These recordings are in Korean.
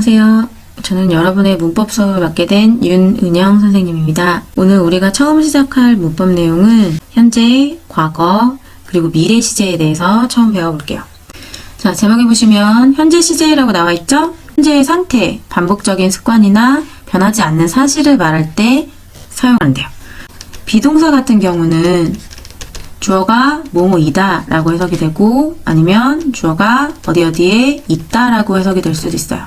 안녕하세요. 저는 여러분의 문법 수업을 맡게 된 윤은영 선생님입니다. 오늘 우리가 처음 시작할 문법 내용은 현재, 과거, 그리고 미래 시제에 대해서 처음 배워볼게요. 자, 제목에 보시면 현재 시제라고 나와 있죠? 현재의 상태, 반복적인 습관이나 변하지 않는 사실을 말할 때 사용한대요. 비동사 같은 경우는 주어가 뭐뭐이다 라고 해석이 되고 아니면 주어가 어디어디에 있다 라고 해석이 될 수도 있어요.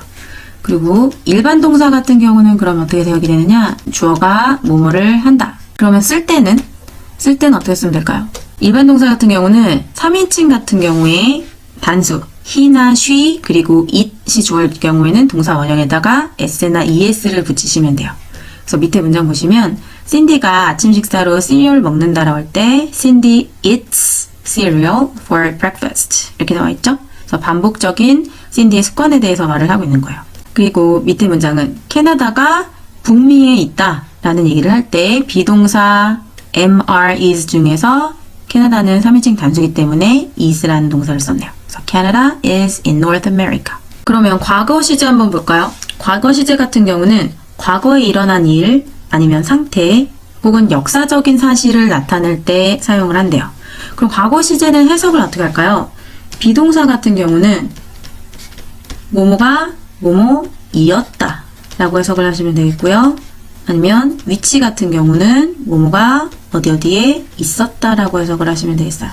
그리고 일반 동사 같은 경우는 그럼 어떻게 해석이 되느냐? 주어가 뭐뭐를 한다. 그러면 쓸 때는 어떻게 쓰면 될까요? 일반 동사 같은 경우는 3인칭 같은 경우에 단수 he나 she 그리고 it이 주어일 경우에는 동사 원형에다가 s나 es를 붙이시면 돼요. 그래서 밑에 문장 보시면 신디가 아침 식사로 시리얼 먹는다라고 할 때 Cindy eats cereal for breakfast 이렇게 나와 있죠? 그래서 반복적인 신디의 습관에 대해서 말을 하고 있는 거예요. 그리고 밑에 문장은 캐나다가 북미에 있다 라는 얘기를 할 때 비동사 MR is 중에서 캐나다는 3인칭 단수이기 때문에 is라는 동사를 썼네요. 그래서 Canada is in North America. 그러면 과거 시제 한번 볼까요? 과거 시제 같은 경우는 과거에 일어난 일 아니면 상태 혹은 역사적인 사실을 나타낼 때 사용을 한대요. 그럼 과거 시제는 해석을 어떻게 할까요? 비동사 같은 경우는 뭐뭐가 뭐뭐이었다 라고 해석을 하시면 되겠고요. 아니면 위치 같은 경우는 뭐뭐가 어디어디에 있었다 라고 해석을 하시면 되겠어요.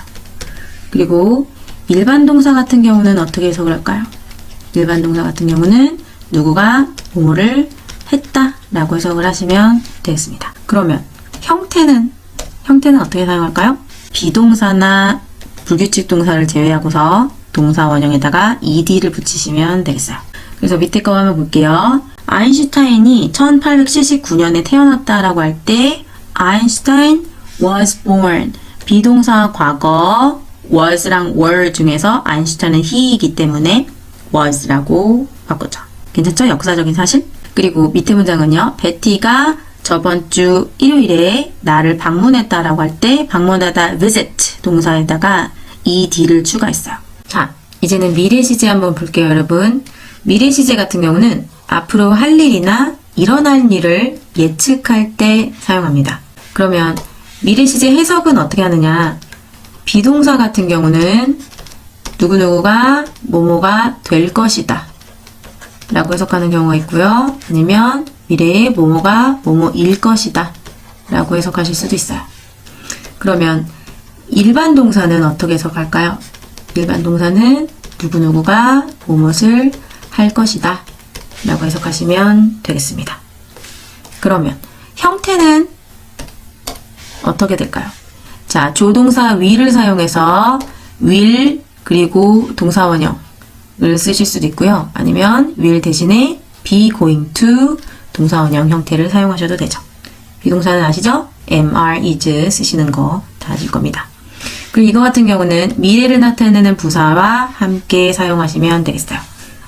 그리고 일반 동사 같은 경우는 어떻게 해석을 할까요? 일반 동사 같은 경우는 누구가 뭐뭐를 했다 라고 해석을 하시면 되겠습니다. 그러면 형태는 어떻게 사용할까요? 비동사나 불규칙 동사를 제외하고서 동사 원형에다가 ed를 붙이시면 되겠어요. 그래서 밑에 거 한번 볼게요. 아인슈타인이 1879년에 태어났다라고 할 때 Einstein was born. 비동사 과거 was랑 were 중에서 아인슈타인은 he이기 때문에 was라고 바꾸죠. 괜찮죠? 역사적인 사실? 그리고 밑에 문장은요. 베티가 저번 주 일요일에 나를 방문했다라고 할 때 방문하다 visit 동사에다가 ed를 추가했어요. 자, 이제는 미래 시제 한번 볼게요, 여러분. 미래 시제 같은 경우는 앞으로 할 일이나 일어날 일을 예측할 때 사용합니다. 그러면 미래 시제 해석은 어떻게 하느냐? 비동사 같은 경우는 누구누구가 뭐뭐가 될 것이다 라고 해석하는 경우가 있고요. 아니면 미래에 뭐뭐가 뭐뭐일 것이다 라고 해석하실 수도 있어요. 그러면 일반 동사는 어떻게 해석할까요? 일반 동사는 누구누구가 무엇을 할 것이다 라고 해석하시면 되겠습니다. 그러면 형태는 어떻게 될까요? 자, 조동사 will을 사용해서 will 그리고 동사 원형을 쓰실 수도 있고요. 아니면 will 대신에 be going to 동사 원형 형태를 사용하셔도 되죠. 비동사는 아시죠? MR, is 쓰시는 거 다 아실 겁니다. 그리고 이거 같은 경우는 미래를 나타내는 부사와 함께 사용하시면 되겠어요.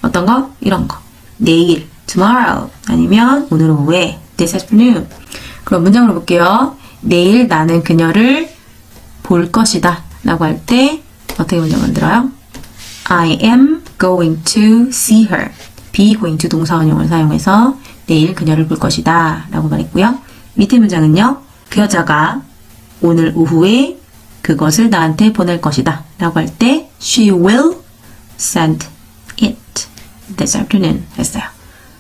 어떤 거? 이런 거. 내일, tomorrow. 아니면 오늘 오후에, this afternoon. 그럼 문장으로 볼게요. 내일 나는 그녀를 볼 것이다 라고 할 때 어떻게 문장 만들어요? I am going to see her. be going to 동사 원형을 사용해서 내일 그녀를 볼 것이다 라고 말했고요. 밑에 문장은요. 그 여자가 오늘 오후에 그것을 나한테 보낼 것이다 라고 할 때 she will send it this afternoon 했어요.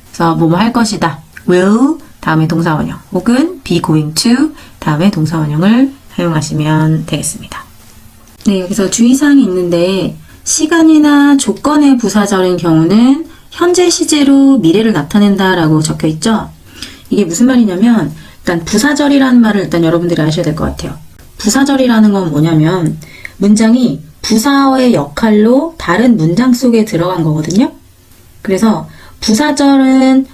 그래서 뭐뭐 할 것이다. will 다음에 동사 원형 혹은 be going to 다음에 동사 원형을 사용하시면 되겠습니다. 네, 여기서 주의사항이 있는데 시간이나 조건의 부사절인 경우는 현재 시제로 미래를 나타낸다 라고 적혀 있죠. 이게 무슨 말이냐면 일단 부사절이라는 말을 일단 여러분들이 아셔야 될 것 같아요. 부사절이라는 건 뭐냐면 문장이 부사어의 역할로 다른 문장 속에 들어간 거거든요. 그래서 부사절은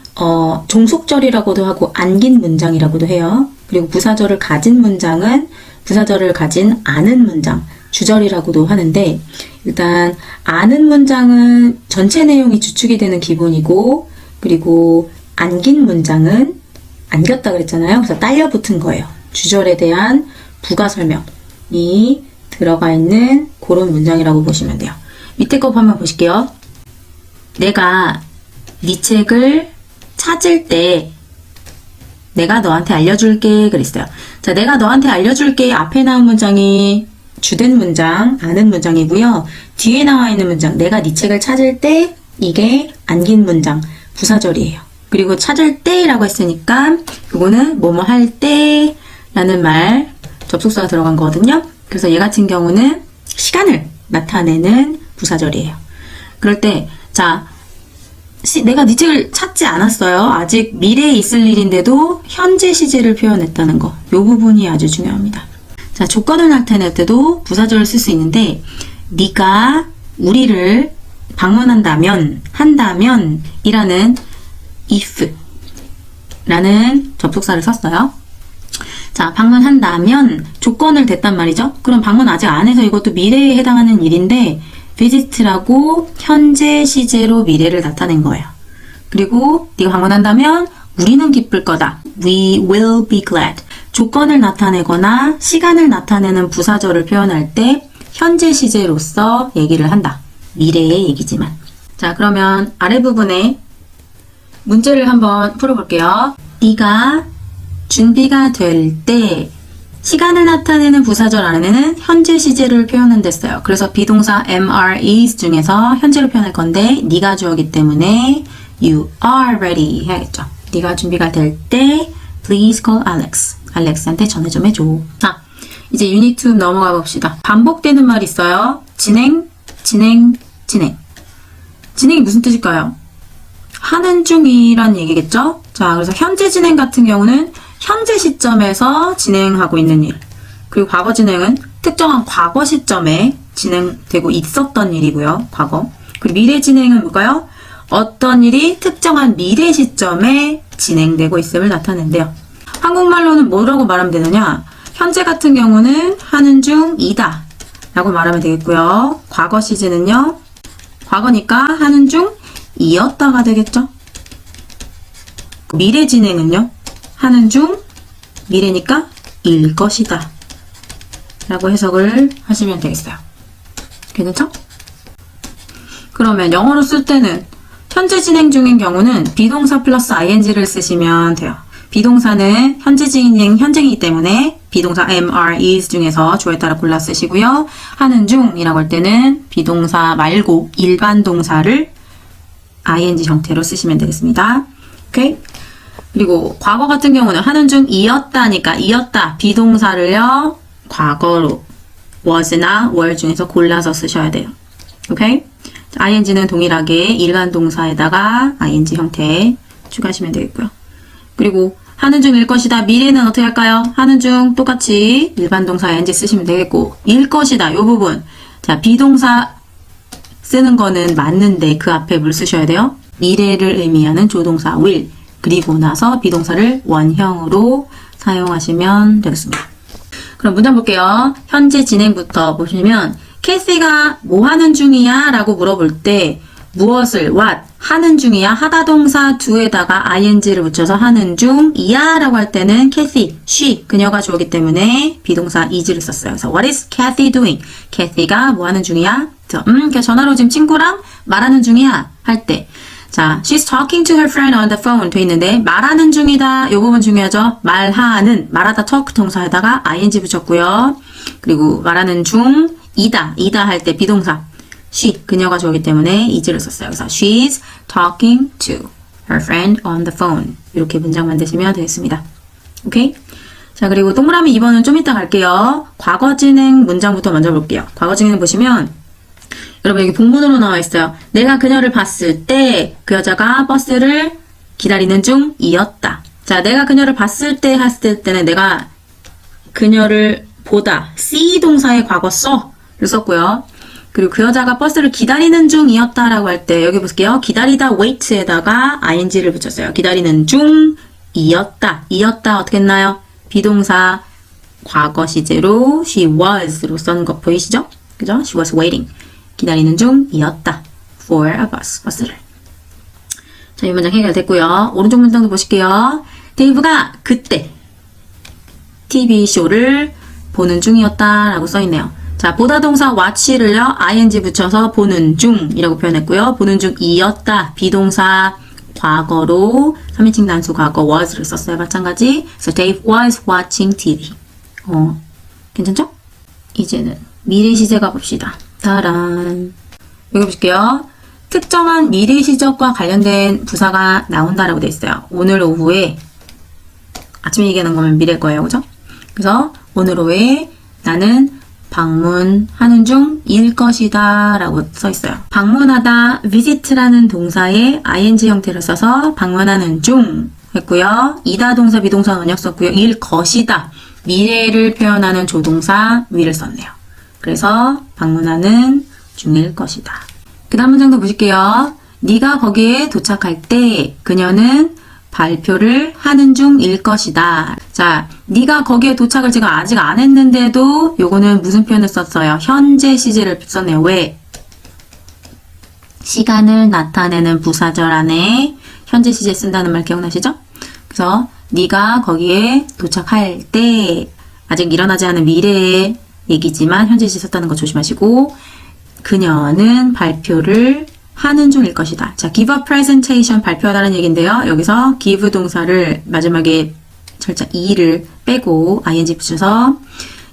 종속절이라고도 하고 안긴 문장이라고도 해요. 그리고 부사절을 가진 문장은 부사절을 가진 않은 문장, 주절이라고도 하는데 일단 아는 문장은 전체 내용이 주축이 되는 기본이고 그리고 안긴 문장은 안겼다 그랬잖아요. 그래서 딸려 붙은 거예요. 주절에 대한 부가 설명이 들어가 있는 그런 문장이라고 보시면 돼요. 밑에 거 한번 보실게요. 내가 네 책을 찾을 때 내가 너한테 알려줄게 그랬어요. 자, 내가 너한테 알려줄게 앞에 나온 문장이 주된 문장, 아는 문장이고요. 뒤에 나와 있는 문장, 내가 네 책을 찾을 때 이게 안긴 문장, 부사절이에요. 그리고 찾을 때라고 했으니까 이거는 뭐뭐 할 때라는 말 접속사가 들어간 거거든요. 그래서 얘 같은 경우는 시간을 나타내는 부사절이에요. 그럴 때 자, 내가 네 책을 찾지 않았어요. 아직 미래에 있을 일인데도 현재 시제를 표현했다는 거. 이 부분이 아주 중요합니다. 자, 조건을 나타낼 때도 부사절을 쓸 수 있는데 네가 우리를 방문한다면, 한다면 이라는 if 라는 접속사를 썼어요. 자, 방문한다면 조건을 댔단 말이죠. 그럼 방문 아직 안 해서 이것도 미래에 해당하는 일인데 visit라고 현재 시제로 미래를 나타낸 거예요. 그리고 네가 방문한다면 우리는 기쁠 거다. We will be glad. 조건을 나타내거나 시간을 나타내는 부사절을 표현할 때 현재 시제로서 얘기를 한다. 미래의 얘기지만. 자, 그러면 아래 부분에 문제를 한번 풀어볼게요. 네가 준비가 될 때 시간을 나타내는 부사절 안에는 현재 시제를 표현은 됐어요. 그래서 비동사 am, are, is 중에서 현재로 표현할 건데 네가 주어기 때문에 you are ready 해야겠죠. 네가 준비가 될 때 please call Alex. 알렉스한테 전화 좀 해줘. 자, 이제 유닛 2 넘어가 봅시다. 반복되는 말이 있어요. 진행, 진행, 진행. 진행이 무슨 뜻일까요? 하는 중이란 얘기겠죠? 자, 그래서 현재 진행 같은 경우는 현재 시점에서 진행하고 있는 일. 그리고 과거 진행은 특정한 과거 시점에 진행되고 있었던 일이고요. 과거. 그리고 미래 진행은 뭘까요? 어떤 일이 특정한 미래 시점에 진행되고 있음을 나타낸대요. 한국말로는 뭐라고 말하면 되느냐? 현재 같은 경우는 하는 중이다 라고 말하면 되겠고요. 과거 시제는요. 과거니까 하는 중이었다가 되겠죠. 미래 진행은요. 하는 중, 미래니까 일 것이다 라고 해석을 하시면 되겠어요. 괜찮죠? 그러면 영어로 쓸 때는 현재 진행 중인 경우는 비동사 플러스 ing를 쓰시면 돼요. 비동사는 현재 진행, 현재이기 때문에 비동사 am, are, is 중에서 주어에 따라 골라 쓰시고요. 하는 중이라고 할 때는 비동사 말고 일반 동사를 ing 형태로 쓰시면 되겠습니다. 오케이? 그리고 과거 같은 경우는 하는 중이었다니까 이었다 비동사를요 과거로 was나 were 중에서 골라서 쓰셔야 돼요. 오케이? ing는 동일하게 일반 동사에다가 ing 형태 추가하시면 되겠고요. 그리고 하는 중일 것이다 미래는 어떻게 할까요? 하는 중 똑같이 일반 동사 ing 쓰시면 되겠고 일 것이다 이 부분 자 비동사 쓰는 거는 맞는데 그 앞에 뭘 쓰셔야 돼요? 미래를 의미하는 조동사 will 그리고 나서 비동사를 원형으로 사용하시면 되겠습니다. 그럼 문장 볼게요. 현재 진행부터 보시면 캐시가 뭐 하는 중이야? 라고 물어볼 때 무엇을 what 하는 중이야 하다 동사 do에다가 ing를 붙여서 하는 중이야 라고 할 때는 캐시, she 그녀가 주어기 때문에 비동사 is를 썼어요. 그래서 what is Kathy doing? 캐시가 뭐 하는 중이야? 전화로 지금 친구랑 말하는 중이야 할 때 자, she's talking to her friend on the phone 돼 있는데 말하는 중이다. 이 부분 중요하죠. 말하는, 말하다 talk 동사에다가 ing 붙였고요. 그리고 말하는 중이다. 이다 할 때 비동사 she, 그녀가 주어기 때문에 is를 썼어요. 그래서 she's talking to her friend on the phone 이렇게 문장 만드시면 되겠습니다. 오케이? 자, 그리고 동그라미 2번은 좀 이따 갈게요. 과거 진행 문장부터 먼저 볼게요. 과거 진행 보시면 여러분 여기 본문으로 나와 있어요. 내가 그녀를 봤을 때 그 여자가 버스를 기다리는 중이었다. 자, 내가 그녀를 봤을 때 했을 때는 내가 그녀를 보다 see 동사의 과거 써를 썼고요. 그리고 그 여자가 버스를 기다리는 중이었다라고 할 때 여기 보실게요. 기다리다 wait에다가 ing를 붙였어요. 기다리는 중이었다. 이었다 어떻게 했나요? 비동사 과거 시제로 she was로 쓴 거 보이시죠? 그죠? She was waiting. 기다리는 중이었다. for a bus. 버스를. 자, 이 문장 해결됐고요. 오른쪽 문장도 보실게요. 데이브가 그때 TV쇼를 보는 중이었다라고 써있네요. 자, 보다 동사 watch를요. ing 붙여서 보는 중이라고 표현했고요. 보는 중이었다. 비동사 과거로 3인칭 단수 과거 was를 썼어요. 마찬가지. So Dave was watching TV. 괜찮죠? 이제는 미래 시제 가봅시다. 따란. 여기 보실게요. 특정한 미래 시적과 관련된 부사가 나온다라고 되어 있어요. 오늘 오후에 아침에 얘기하는 거면 미래일 거예요. 그죠? 그래서 오늘 오후에 나는 방문하는 중일 것이다 라고 써 있어요. 방문하다 visit라는 동사에 ing 형태를 써서 방문하는 중 했고요. 이다 동사 비동사 원형 썼고요. 일 것이다. 미래를 표현하는 조동사 will을 썼네요. 그래서 방문하는 중일 것이다. 그 다음 문장도 보실게요. 네가 거기에 도착할 때 그녀는 발표를 하는 중일 것이다. 자, 네가 거기에 도착을 제가 아직 안 했는데도 요거는 무슨 표현을 썼어요? 현재 시제를 썼네요. 왜? 시간을 나타내는 부사절 안에 현재 시제 쓴다는 말 기억나시죠? 그래서 네가 거기에 도착할 때 아직 일어나지 않은 미래의 얘기지만 현재 시제 썼다는 거 조심하시고 그녀는 발표를 하는 중일 것이다. 자, give a presentation 발표하다는 얘기인데요. 여기서 give 동사를 마지막에 절자 e를 빼고 ing 붙여서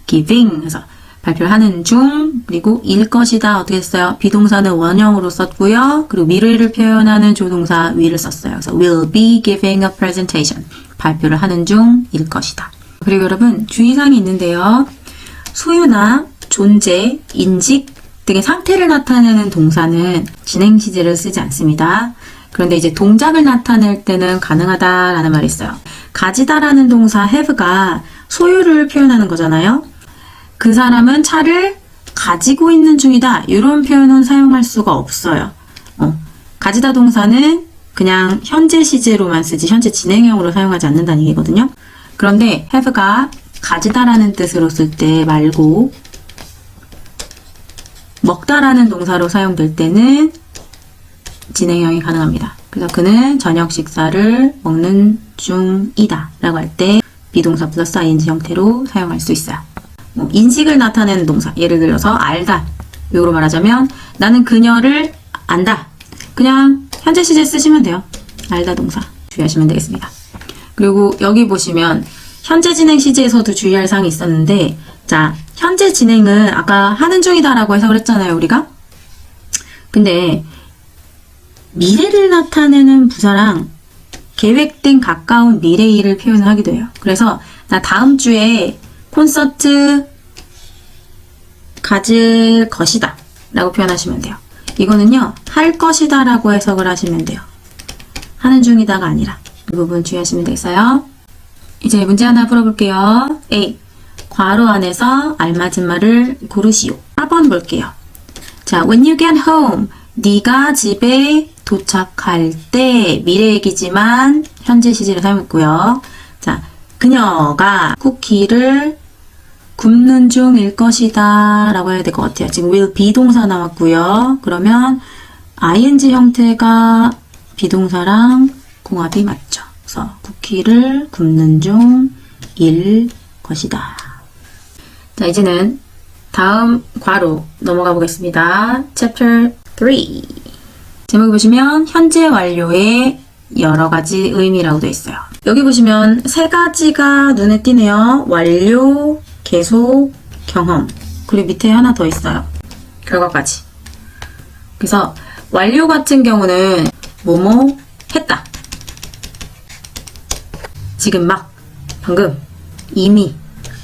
giving 해서 발표를 하는 중 그리고 일 것이다. 어떻게 했어요? 비동사는 원형으로 썼고요. 그리고 미래를 표현하는 조동사 will을 썼어요. 그래서 will be giving a presentation 발표를 하는 중일 것이다. 그리고 여러분 주의사항이 있는데요. 소유나 존재, 인식 등의 상태를 나타내는 동사는 진행 시제를 쓰지 않습니다. 그런데 이제 동작을 나타낼 때는 가능하다라는 말이 있어요. 가지다라는 동사 have가 소유를 표현하는 거잖아요. 그 사람은 차를 가지고 있는 중이다. 이런 표현은 사용할 수가 없어요. 가지다 동사는 그냥 현재 시제로만 쓰지 현재 진행형으로 사용하지 않는다는 얘기거든요. 그런데 have가 가지다라는 뜻으로 쓸 때 말고 먹다라는 동사로 사용될 때는 진행형이 가능합니다. 그래서 그는 저녁 식사를 먹는 중이다 라고 할 때 비동사 플러스 ing 형태로 사용할 수 있어요. 인식을 나타내는 동사 예를 들어서 알다 이거로 말하자면 나는 그녀를 안다. 그냥 현재 시제 쓰시면 돼요. 알다 동사 주의하시면 되겠습니다. 그리고 여기 보시면 현재 진행 시제에서도 주의할 사항이 있었는데 자, 현재 진행은 아까 하는 중이다 라고 해석을 했잖아요, 우리가. 근데 미래를 나타내는 부사랑 계획된 가까운 미래 일을 표현하기도 해요. 그래서 나 다음 주에 콘서트 가질 것이다 라고 표현하시면 돼요. 이거는요, 할 것이다 라고 해석을 하시면 돼요. 하는 중이다가 아니라. 이 부분 주의하시면 되겠어요. 이제 문제 하나 풀어볼게요. A. 괄호 안에서 알맞은 말을 고르시오. 4번 볼게요. 자, when you get home, 네가 집에 도착할 때 미래 얘기지만 현재 시제를 사용했고요. 자, 그녀가 쿠키를 굽는 중일 것이다 라고 해야 될 것 같아요. 지금 will 비동사 나왔고요. 그러면 ing 형태가 비동사랑 공합이 맞죠. 그래서 쿠키를 굽는 중일 것이다. 자, 이제는 다음 괄호 넘어가 보겠습니다. Chapter 3. 제목을 보시면 현재 완료의 여러 가지 의미라고 되어 있어요. 여기 보시면 세 가지가 눈에 띄네요. 완료, 계속, 경험. 그리고 밑에 하나 더 있어요. 결과까지. 그래서 완료 같은 경우는 뭐뭐 했다. 지금 막, 방금, 이미,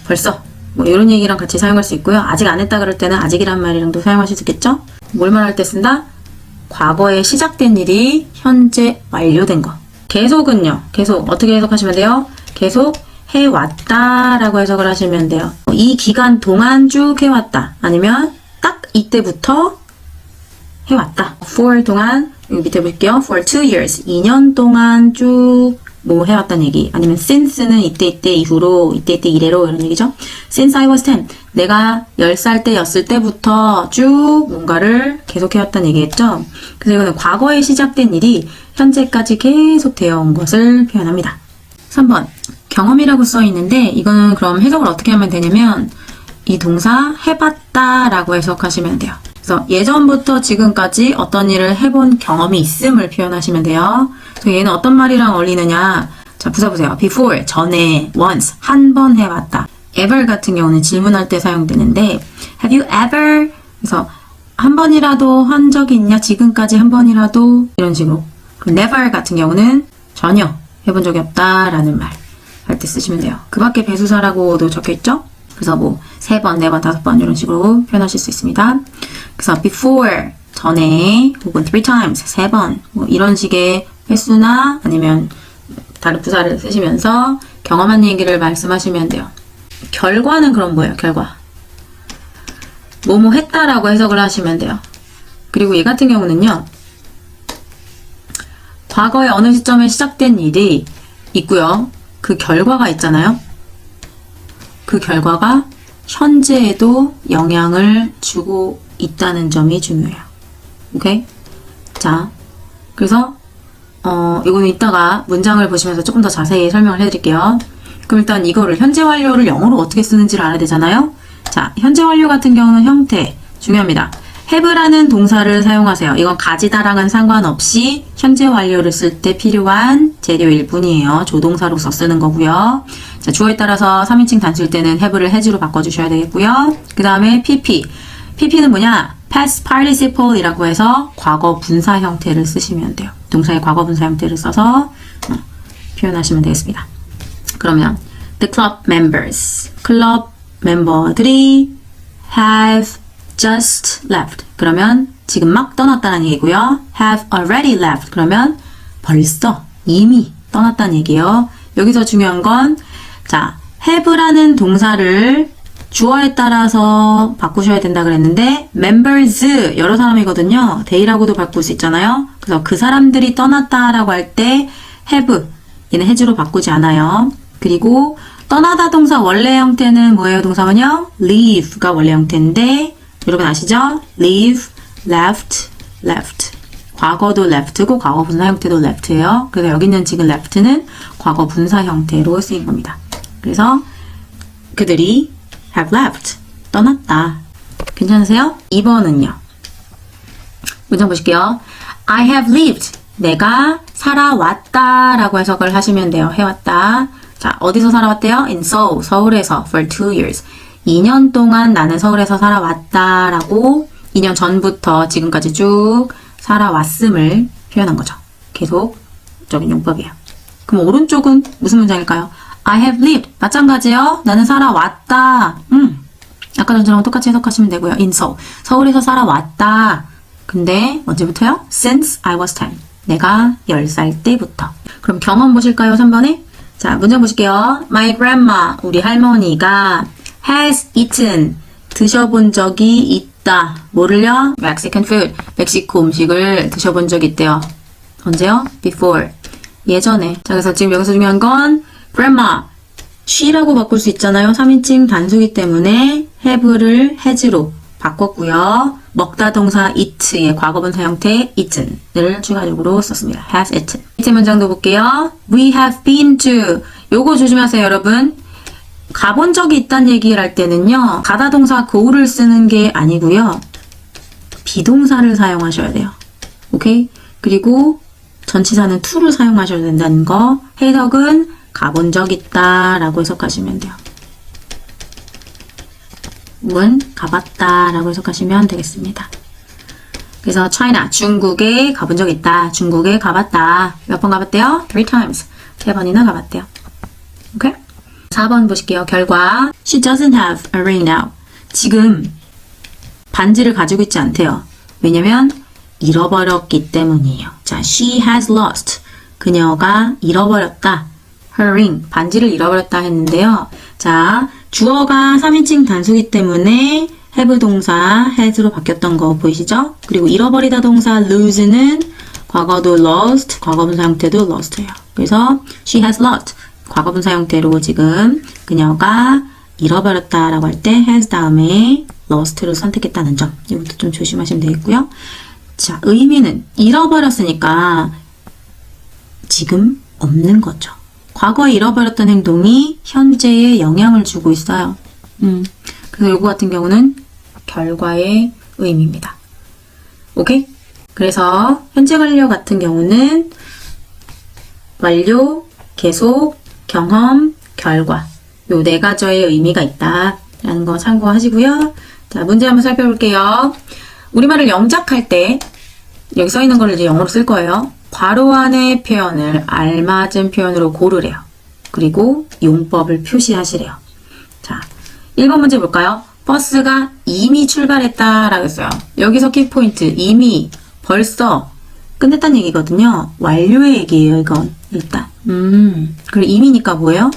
벌써 뭐 이런 얘기랑 같이 사용할 수 있고요. 아직 안 했다 그럴 때는 아직이란 말이랑도 사용하실 수 있겠죠? 뭘 말할 때 쓴다? 과거에 시작된 일이 현재 완료된 거. 계속은요. 계속 어떻게 해석하시면 돼요? 계속 해왔다 라고 해석을 하시면 돼요. 이 기간 동안 쭉 해왔다. 아니면 딱 이때부터 해왔다. for 동안 여기 밑에 볼게요. for 2 years. 2년 동안 쭉 뭐 해왔다는 얘기. 아니면 since는 이때 이후로 이때 이래로 이런 얘기죠. Since I was 10. 내가 10살 때였을 때부터 쭉 뭔가를 계속 해왔다는 얘기겠죠. 그래서 이거는 과거에 시작된 일이 현재까지 계속 되어 온 것을 표현합니다. 3번. 경험이라고 써 있는데 이거는 그럼 해석을 어떻게 하면 되냐면 이 동사 해봤다 라고 해석하시면 돼요. 그래서 예전부터 지금까지 어떤 일을 해본 경험이 있음을 표현하시면 돼요. 그래서 얘는 어떤 말이랑 어울리느냐. 자, 부사 보세요. before, 전에, once, 한 번 해봤다. ever 같은 경우는 질문할 때 사용되는데 have you ever 그래서 한 번이라도 한 적이 있냐? 지금까지 한 번이라도 이런 식으로. 그럼 never 같은 경우는 전혀 해본 적이 없다라는 말 할 때 쓰시면 돼요. 그 밖에 배수사라고도 적혀있죠? 그래서 뭐 3번, 4번, 5번 이런 식으로 표현하실 수 있습니다. 그래서 before, 전에 혹은 3 times, 3번 뭐 이런 식의 횟수나 아니면 다른 부사를 쓰시면서 경험한 얘기를 말씀하시면 돼요. 결과는 그럼 뭐예요? 결과. 뭐뭐 했다라고 해석을 하시면 돼요. 그리고 얘 같은 경우는요. 과거의 어느 시점에 시작된 일이 있고요. 그 결과가 있잖아요. 그 결과가 현재에도 영향을 주고 있다는 점이 중요해요. 오케이? 자, 그래서 이거는 이따가 문장을 보시면서 조금 더 자세히 설명을 해드릴게요. 그럼 일단 이거를 현재 완료를 영어로 어떻게 쓰는지를 알아야 되잖아요. 자, 현재 완료 같은 경우는 형태 중요합니다. have라는 동사를 사용하세요. 이건 가지다랑은 상관없이 현재 완료를 쓸 때 필요한 재료일 뿐이에요. 조동사로서 쓰는 거고요. 자, 주어에 따라서 3인칭 단수일 때는 have를 has로 바꿔주셔야 되겠고요. 그 다음에 pp. pp는 뭐냐? past participle 이라고 해서 과거 분사 형태를 쓰시면 돼요. 동사의 과거 분사 형태를 써서 표현하시면 되겠습니다. 그러면 the club members, 클럽 멤버들이 have just left. 그러면 지금 막 떠났다는 얘기고요. have already left. 그러면 벌써 이미 떠났다는 얘기예요. 여기서 중요한 건 자, have라는 동사를 주어에 따라서 바꾸셔야 된다 그랬는데 members 여러 사람이거든요. they라고도 바꿀 수 있잖아요. 그래서 그 사람들이 떠났다라고 할 때 have 얘는 has로 바꾸지 않아요. 그리고 떠나다 동사 원래 형태는 뭐예요? 동사는요? leave가 원래 형태인데 여러분 아시죠? leave, left, left. 과거도 left고 과거 분사 형태도 left예요. 그래서 여기 있는 지금 left는 과거 분사 형태로 쓰인 겁니다. 그래서 그들이 have left, 떠났다. 괜찮으세요? 2번은요. 문장 보실게요. I have lived, 내가 살아왔다 라고 해석을 하시면 돼요. 해왔다. 자, 어디서 살아왔대요? In Seoul, 서울에서 for 2 years. 2년 동안 나는 서울에서 살아왔다 라고 2년 전부터 지금까지 쭉 살아왔음을 표현한 거죠. 계속적인 용법이에요. 그럼 오른쪽은 무슨 문장일까요? I have lived. 마찬가지예요. 나는 살아왔다. 아까 전처럼 똑같이 해석하시면 되고요. In Seoul. 서울에서 살아왔다. 근데 언제부터요? Since I was 10. 내가 10살 때부터. 그럼 경험 보실까요? 3번에? 자, 문장 보실게요. My grandma, 우리 할머니가 has eaten, 드셔본 적이 있다. 뭐를요? Mexican food, 멕시코 음식을 드셔본 적이 있대요. 언제요? Before, 예전에. 자, 그래서 지금 여기서 중요한 건 grandma, she라고 바꿀 수 있잖아요. 3인칭 단수기 때문에 have를 has로 바꿨고요. 먹다 동사 eat의 과거분사 형태 eaten을 추가적으로 썼습니다. has eaten. 밑에 문장도 볼게요. We have been to. 요거 조심하세요, 여러분. 가본 적이 있다는 얘기를 할 때는요. 가다 동사 go를 쓰는 게 아니고요. 비동사를 사용하셔야 돼요. 오케이? 그리고 전치사는 to를 사용하셔야 된다는 거. 해석은 가본 적 있다 라고 해석하시면 돼요. 은 가봤다 라고 해석하시면 되겠습니다. 그래서 China, 중국에 가본 적 있다. 중국에 가봤다. 몇 번 가봤대요? 3 times. 3번이나 가봤대요. 오케이? 4번 보실게요. 결과 She doesn't have a ring now. 지금 반지를 가지고 있지 않대요. 왜냐면 잃어버렸기 때문이에요. 자, she has lost. 그녀가 잃어버렸다. her ring. 반지를 잃어버렸다 했는데요. 자, 주어가 3인칭 단수기 때문에 have 동사 has로 바뀌었던 거 보이시죠? 그리고 잃어버리다 동사 lose는 과거도 lost, 과거분사 형태도 lost예요. 그래서 she has lost. 과거분사 형태로 지금 그녀가 잃어버렸다라고 할 때 has 다음에 lost를 선택했다는 점. 이것도 좀 조심하시면 되겠고요. 자, 의미는 잃어버렸으니까 지금 없는 거죠. 과거에 잃어버렸던 행동이 현재에 영향을 주고 있어요. 그래서 이거 같은 경우는 결과의 의미입니다. 오케이? 그래서 현재 완료 같은 경우는 완료, 계속, 경험, 결과. 요 네 가지의 의미가 있다. 라는 거 참고하시고요. 자, 문제 한번 살펴볼게요. 우리말을 영작할 때 여기 써 있는 걸 이제 영어로 쓸 거예요. 괄호 안의 표현을 알맞은 표현으로 고르래요. 그리고 용법을 표시하시래요. 자, 1번 문제 볼까요? 버스가 이미 출발했다 라고 했어요. 여기서 키포인트, 이미, 벌써 끝냈다는 얘기거든요. 완료의 얘기예요, 이건. 일단. 그리고 이미니까 뭐예요?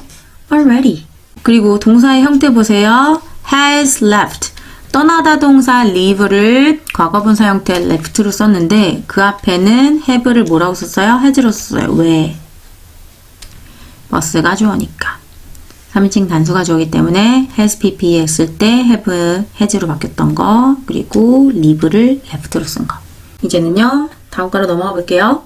already. 그리고 동사의 형태 보세요. has left. 떠나다 동사 leave를 과거분사 형태 left로 썼는데 그 앞에는 have를 뭐라고 썼어요? has로 썼어요. 왜? 버스가 주어니까. 3인칭 단수가 주어기 때문에 has ppe 했을 때 have, has로 바뀌었던 거 그리고 leave를 left로 쓴 거. 이제는요. 다음 거로 넘어가 볼게요.